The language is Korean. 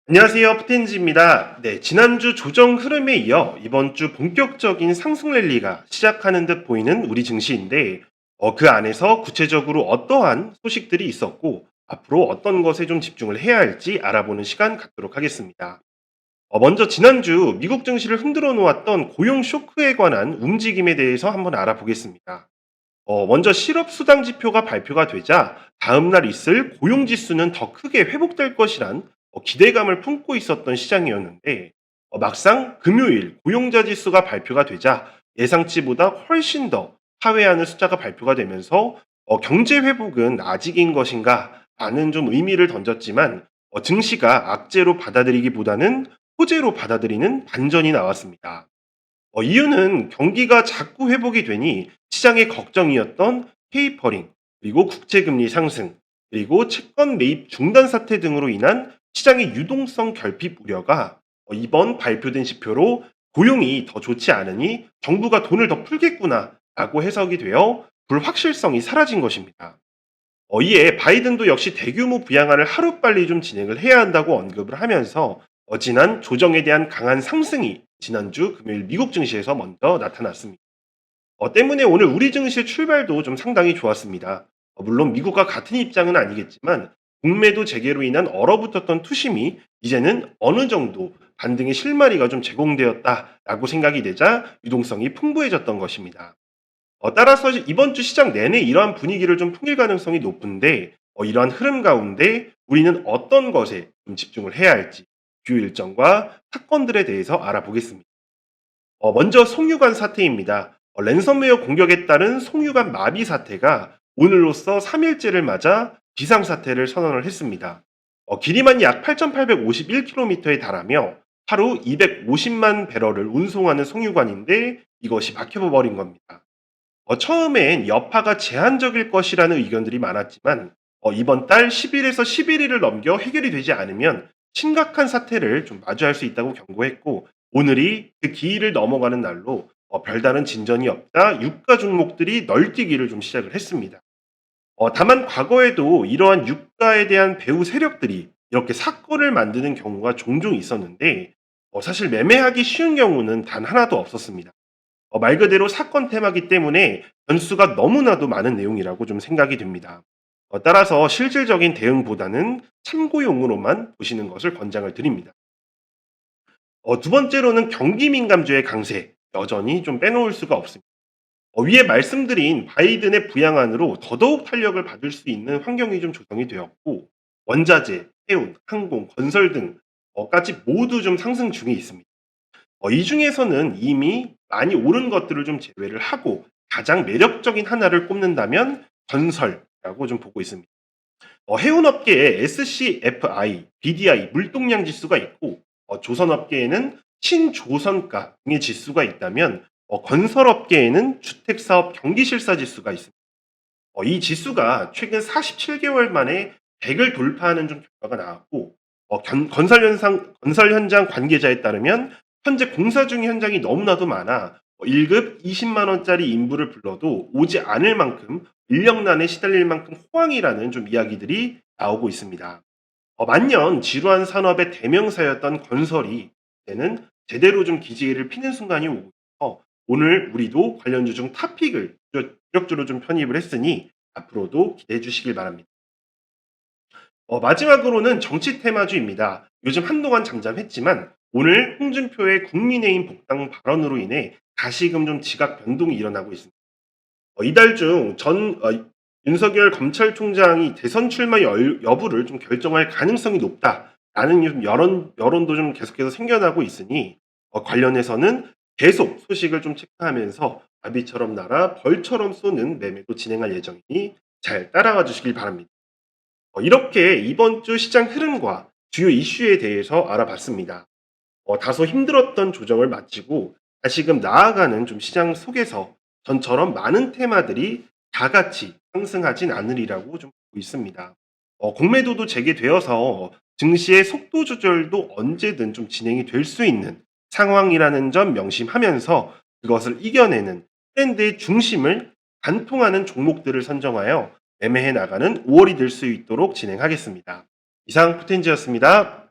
안녕하세요. 푸텐지입니다. 네, 지난주 조정 흐름에 이어 이번 주 본격적인 상승 랠리가 시작하는 듯 보이는 우리 증시인데, 그 안에서 구체적으로 어떠한 소식들이 있었고, 앞으로 어떤 것에 좀 집중을 해야 할지 알아보는 시간 갖도록 하겠습니다. 먼저 지난주 미국 증시를 흔들어 놓았던 고용 쇼크에 관한 움직임에 대해서 한번 알아보겠습니다. 먼저 실업 수당 지표가 발표가 되자 다음날 있을 고용 지수는 더 크게 회복될 것이란 기대감을 품고 있었던 시장이었는데, 막상 금요일 고용자 지수가 발표가 되자 예상치보다 훨씬 더 하회하는 숫자가 발표가 되면서 경제 회복은 아직인 것인가 라는 좀 의미를 던졌지만, 증시가 악재로 받아들이기보다는 호재로 받아들이는 반전이 나왔습니다. 이유는 경기가 자꾸 회복이 되니 시장의 걱정이었던 테이퍼링, 그리고 국채금리 상승, 그리고 채권 매입 중단 사태 등으로 인한 시장의 유동성 결핍 우려가 이번 발표된 지표로 고용이 더 좋지 않으니 정부가 돈을 더 풀겠구나 라고 해석이 되어 불확실성이 사라진 것입니다. 이에 바이든도 역시 대규모 부양안을 하루빨리 좀 진행을 해야 한다고 언급을 하면서 지난 조정에 대한 강한 상승이 지난주 금요일 미국 증시에서 먼저 나타났습니다. 때문에 오늘 우리 증시의 출발도 좀 상당히 좋았습니다. 물론 미국과 같은 입장은 아니겠지만 국매도 재개로 인한 얼어붙었던 투심이 이제는 어느 정도 반등의 실마리가 좀 제공되었다라고 생각이 되자 유동성이 풍부해졌던 것입니다. 따라서 이번 주 시장 내내 이러한 분위기를 좀 풍길 가능성이 높은데, 이러한 흐름 가운데 우리는 어떤 것에 좀 집중을 해야 할지 주요 일정과 사건들에 대해서 알아보겠습니다. 먼저 송유관 사태입니다. 랜섬웨어 공격에 따른 송유관 마비 사태가 오늘로써 3일째를 맞아 비상사태를 선언을 했습니다. 길이만 약 8,851km에 달하며 하루 250만 배럴을 운송하는 송유관인데 이것이 막혀버린 겁니다. 처음엔 여파가 제한적일 것이라는 의견들이 많았지만, 이번 달 10일에서 11일을 넘겨 해결이 되지 않으면 심각한 사태를 좀 마주할 수 있다고 경고했고, 오늘이 그 기일을 넘어가는 날로 별다른 진전이 없다 유가 종목들이 널뛰기를 좀 시작을 했습니다. 다만 과거에도 이러한 유가에 대한 배후 세력들이 이렇게 사건을 만드는 경우가 종종 있었는데, 사실 매매하기 쉬운 경우는 단 하나도 없었습니다. 말 그대로 사건 테마기 때문에 변수가 너무나도 많은 내용이라고 좀 생각이 됩니다. 따라서 실질적인 대응보다는 참고용으로만 보시는 것을 권장을 드립니다. 두 번째로는 경기 민감주의 강세, 여전히 좀 빼놓을 수가 없습니다. 위에 말씀드린 바이든의 부양안으로 더더욱 탄력을 받을 수 있는 환경이 좀 조성이 되었고, 원자재, 해운, 항공, 건설 등까지 모두 좀 상승 중에 있습니다. 이 중에서는 이미 많이 오른 것들을 좀 제외를 하고 가장 매력적인 하나를 꼽는다면 건설이라고 좀 보고 있습니다. 해운업계에 SCFI, BDI, 물동량 지수가 있고, 조선업계에는 신조선가 등의 지수가 있다면, 건설업계에는 주택사업 경기실사 지수가 있습니다. 이 지수가 최근 47개월 만에 100을 돌파하는 좀 결과가 나왔고, 건설 현장 관계자에 따르면 현재 공사 중 현장이 너무나도 많아 1급 20만 원짜리 인부를 불러도 오지 않을 만큼 인력난에 시달릴 만큼 호황이라는 좀 이야기들이 나오고 있습니다. 만년 지루한 산업의 대명사였던 건설이 이제는 제대로 좀 기지개를 피는 순간이 오고 있어 오늘 우리도 관련주 중 탑픽을 주력주로 좀 편입을 했으니 앞으로도 기대해 주시길 바랍니다. 마지막으로는 정치 테마주입니다. 요즘 한동안 잠잠했지만 오늘 홍준표의 국민의힘 복당 발언으로 인해 다시금 좀 지각 변동이 일어나고 있습니다. 이달 중 윤석열 검찰총장이 대선 출마 여부를 좀 결정할 가능성이 높다라는 좀 여론도 좀 계속해서 생겨나고 있으니, 관련해서는 계속 소식을 좀 체크하면서 나비처럼 날아 벌처럼 쏘는 매매도 진행할 예정이니 잘 따라와 주시길 바랍니다. 이렇게 이번 주 시장 흐름과 주요 이슈에 대해서 알아봤습니다. 다소 힘들었던 조정을 마치고 다시금 나아가는 좀 시장 속에서 전처럼 많은 테마들이 다 같이 상승하진 않으리라고 좀 보고 있습니다. 공매도도 재개되어서 증시의 속도 조절도 언제든 좀 진행이 될 수 있는 상황이라는 점 명심하면서 그것을 이겨내는 트렌드의 중심을 관통하는 종목들을 선정하여 매매해 나가는 5월이 될 수 있도록 진행하겠습니다. 이상 푸텐지였습니다.